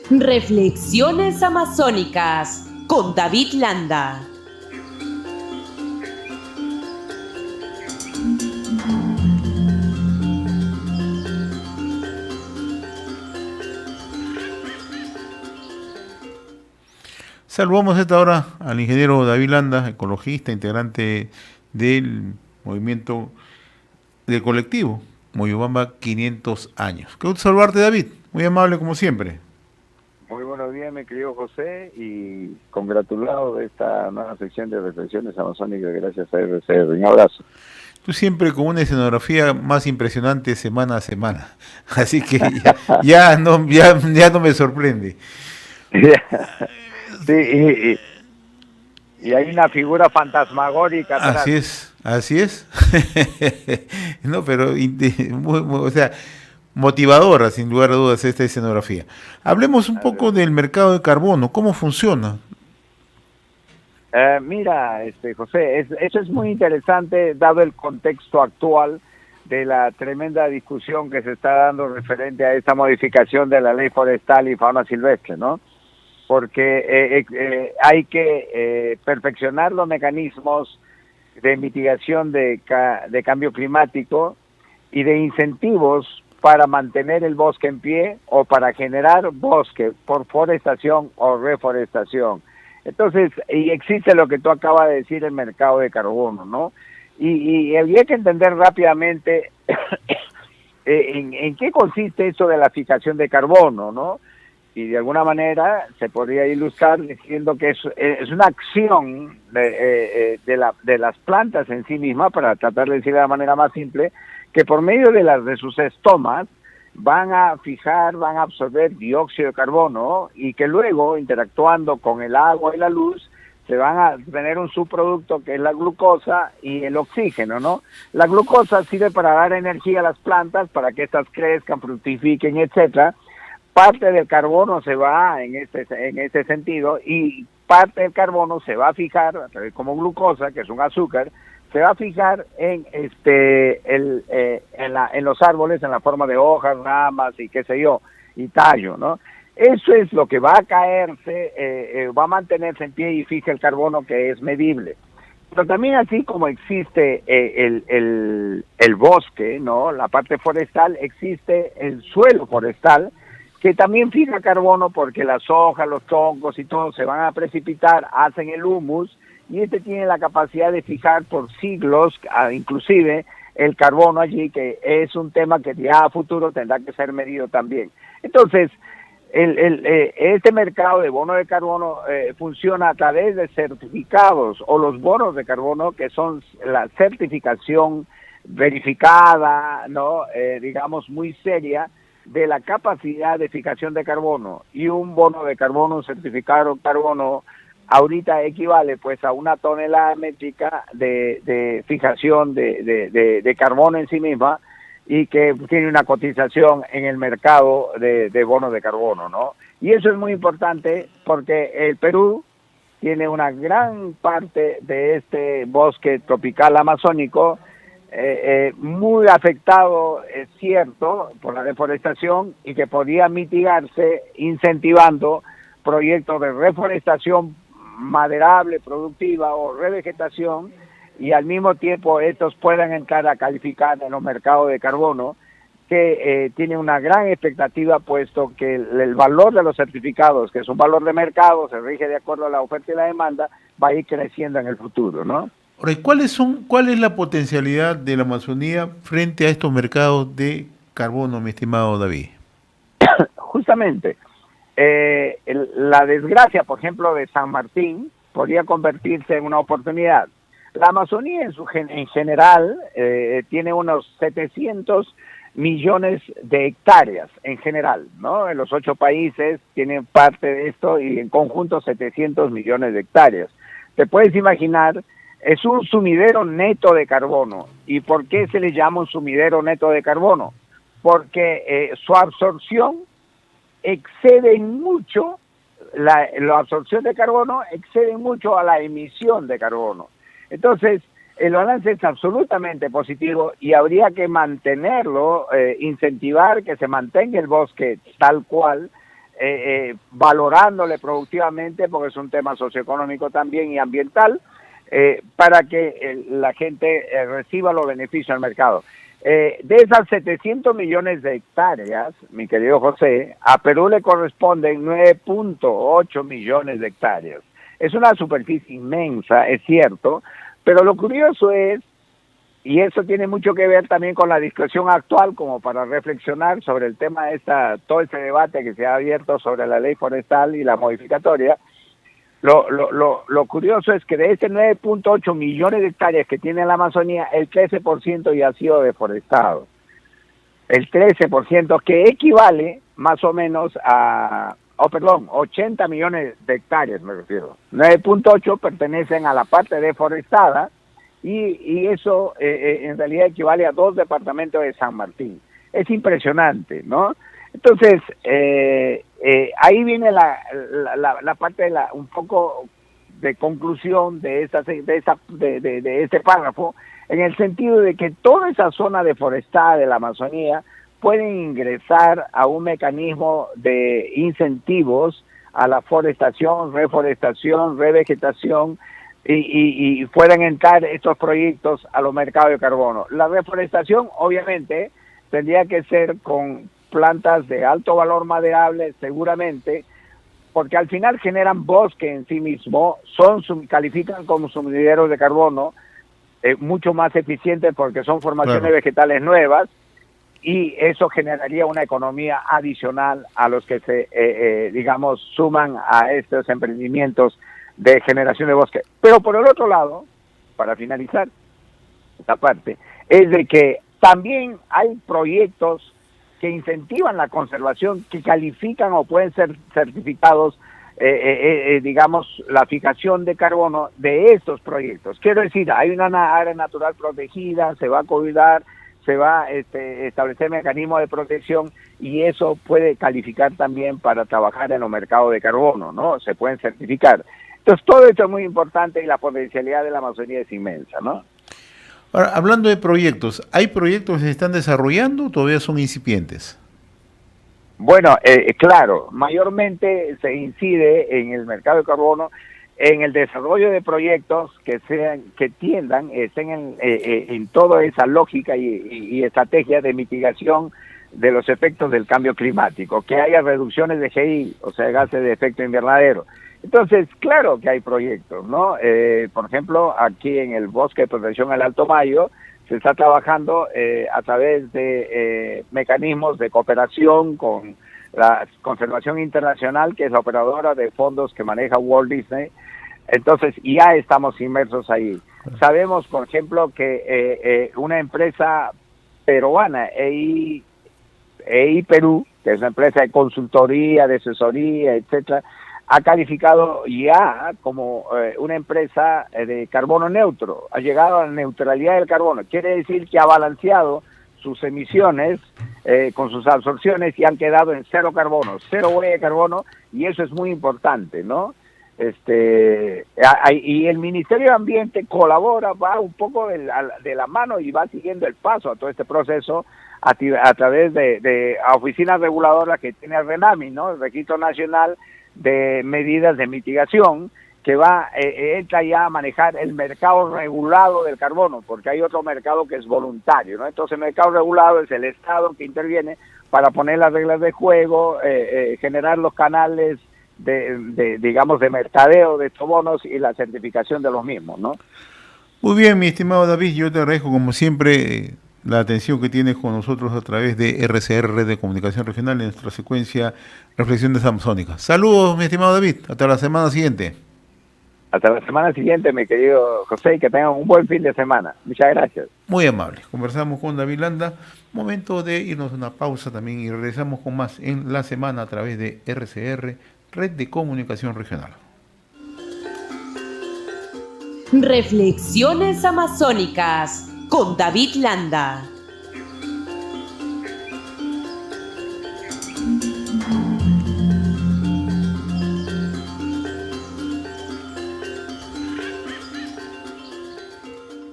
Reflexiones amazónicas con David Landa. Saludamos a esta hora al ingeniero David Landa, ecologista, integrante del movimiento del colectivo Moyobamba 500 años. Qué gusto saludarte, David. Muy amable como siempre. Muy buenos días, mi querido José, y congratulado de esta nueva sección de reflexiones amazónicas gracias a RCR. Un abrazo. Tú siempre con una escenografía más impresionante semana a semana. Así que ya no me sorprende. Sí, y hay una figura fantasmagórica atrás. Así es. No, pero o sea, motivadora, sin lugar a dudas, esta escenografía. Hablemos un poco del mercado de carbono. ¿Cómo funciona? Mira, José, eso es muy interesante dado el contexto actual de la tremenda discusión que se está dando referente a esta modificación de la ley forestal y fauna silvestre, ¿no? Porque hay que perfeccionar los mecanismos de mitigación de cambio climático y de incentivos para mantener el bosque en pie o para generar bosque por forestación o reforestación. Entonces, y existe lo que tú acabas de decir, el mercado de carbono, ¿no? Y había que entender rápidamente en qué consiste eso de la fijación de carbono, ¿no? Y de alguna manera se podría ilustrar diciendo que es una acción de las plantas en sí mismas, para tratar de decir de la manera más simple, que por medio de sus estomas van a fijar, van a absorber dióxido de carbono y que luego, interactuando con el agua y la luz, se van a tener un subproducto que es la glucosa y el oxígeno, ¿no? La glucosa sirve para dar energía a las plantas, para que éstas crezcan, fructifiquen, etcétera. Parte del carbono se va en este sentido, y parte del carbono se va a fijar como glucosa, que es un azúcar, se va a fijar en los árboles en la forma de hojas, ramas y qué sé yo, y tallo, ¿no? Eso es lo que va a caerse, va a mantenerse en pie y fija el carbono, que es medible. Pero también, así como existe el bosque, ¿no? La parte forestal, existe el suelo forestal, que también fija carbono, porque las hojas, los troncos y todo se van a precipitar, hacen el humus, y tiene la capacidad de fijar por siglos, inclusive el carbono allí, que es un tema que ya a futuro tendrá que ser medido también. Entonces, este mercado de bonos de carbono funciona a través de certificados, o los bonos de carbono, que son la certificación verificada, ¿no? Digamos, muy seria, de la capacidad de fijación de carbono. Y un bono de carbono, un certificado de carbono, ahorita equivale pues a una tonelada métrica de fijación de carbono en sí misma, y que tiene una cotización en el mercado de bonos de carbono, ¿no? Y eso es muy importante, porque el Perú tiene una gran parte de este bosque tropical amazónico muy afectado, es cierto, por la deforestación, y que podría mitigarse incentivando proyectos de reforestación maderable, productiva, o revegetación, y al mismo tiempo estos puedan entrar a calificar en los mercados de carbono, que tiene una gran expectativa, puesto que el valor de los certificados, que es un valor de mercado, se rige de acuerdo a la oferta y la demanda, va a ir creciendo en el futuro, ¿no? Ahora, ¿cuál es la potencialidad de la Amazonía frente a estos mercados de carbono, mi estimado David? Justamente, la desgracia, por ejemplo, de San Martín podría convertirse en una oportunidad. La Amazonía en general tiene unos 700 millones de hectáreas en general, ¿no? En los 8 países tienen parte de esto, y en conjunto 700 millones de hectáreas. Te puedes imaginar, es un sumidero neto de carbono. ¿Y por qué se le llama un sumidero neto de carbono? Porque su absorción excede mucho, la absorción de carbono excede mucho a la emisión de carbono. Entonces, el balance es absolutamente positivo, y habría que mantenerlo, incentivar que se mantenga el bosque tal cual, valorándole productivamente, porque es un tema socioeconómico también y ambiental, para que la gente reciba los beneficios del mercado. De esas 700 millones de hectáreas, mi querido José, a Perú le corresponden 9.8 millones de hectáreas. Es una superficie inmensa, es cierto, pero lo curioso es, y eso tiene mucho que ver también con la discusión actual, como para reflexionar sobre el tema de todo este debate que se ha abierto sobre la ley forestal y la modificatoria. Lo curioso es que de ese 9.8 millones de hectáreas que tiene la Amazonía, el 13% ya ha sido deforestado. El 13%, que equivale más o menos a, 80 millones de hectáreas me refiero. 9.8 pertenecen a la parte deforestada y eso en realidad equivale a 2 departamentos de San Martín. Es impresionante, ¿no? Entonces, ahí viene la parte de un poco de conclusión de este párrafo, en el sentido de que toda esa zona deforestada de la Amazonía pueden ingresar a un mecanismo de incentivos a la forestación, reforestación, revegetación, y puedan entrar estos proyectos a los mercados de carbono. La reforestación, obviamente, tendría que ser con plantas de alto valor maderable, seguramente, porque al final generan bosque en sí mismo, califican como sumideros de carbono, mucho más eficientes porque son formaciones vegetales nuevas, y eso generaría una economía adicional a los que digamos, suman a estos emprendimientos de generación de bosque. Pero por el otro lado, para finalizar esta parte, es de que también hay proyectos que incentivan la conservación, que califican o pueden ser certificados, digamos, la fijación de carbono de estos proyectos. Quiero decir, hay una área natural protegida, se va a cuidar, se va a establecer mecanismos de protección, y eso puede calificar también para trabajar en los mercados de carbono, ¿no? Se pueden certificar. Entonces, todo esto es muy importante y la potencialidad de la Amazonía es inmensa, ¿no? Ahora, hablando de proyectos, ¿hay proyectos que se están desarrollando o todavía son incipientes? Bueno, claro, mayormente se incide en el mercado de carbono, en el desarrollo de proyectos que estén en toda esa lógica y estrategia de mitigación de los efectos del cambio climático, que haya reducciones de GI, o sea, gases de efecto invernadero. Entonces, claro que hay proyectos, ¿no? Por ejemplo, aquí en el Bosque de Protección al Alto Mayo se está trabajando a través de mecanismos de cooperación con la Conservación Internacional, que es la operadora de fondos que maneja Walt Disney. Entonces, ya estamos inmersos ahí. Sabemos, por ejemplo, que una empresa peruana, EI Perú, que es una empresa de consultoría, de asesoría, etcétera, ha calificado ya como una empresa de carbono neutro, ha llegado a la neutralidad del carbono. Quiere decir que ha balanceado sus emisiones con sus absorciones y han quedado en cero carbono, cero huella de carbono, y eso es muy importante, ¿no? Y el Ministerio de Ambiente colabora, va un poco de la mano y va siguiendo el paso a todo este proceso a través de oficinas reguladoras que tiene el RENAMI, ¿no? El Registro Nacional de Medidas de Mitigación, que entra ya a manejar el mercado regulado del carbono, porque hay otro mercado que es voluntario, ¿no? Entonces el mercado regulado es el Estado que interviene para poner las reglas de juego, generar los canales digamos, de mercadeo de estos bonos y la certificación de los mismos, ¿no? Muy bien, mi estimado David, yo te agradezco como siempre la atención que tienes con nosotros a través de RCR, Red de Comunicación Regional, en nuestra secuencia Reflexiones Amazónicas. Saludos, mi estimado David, hasta la semana siguiente. Hasta la semana siguiente, mi querido José, y que tengan un buen fin de semana. Muchas gracias. Muy amable. Conversamos con David Landa. Momento de irnos a una pausa también y regresamos con más en la semana a través de RCR, Red de Comunicación Regional. Reflexiones Amazónicas con David Landa.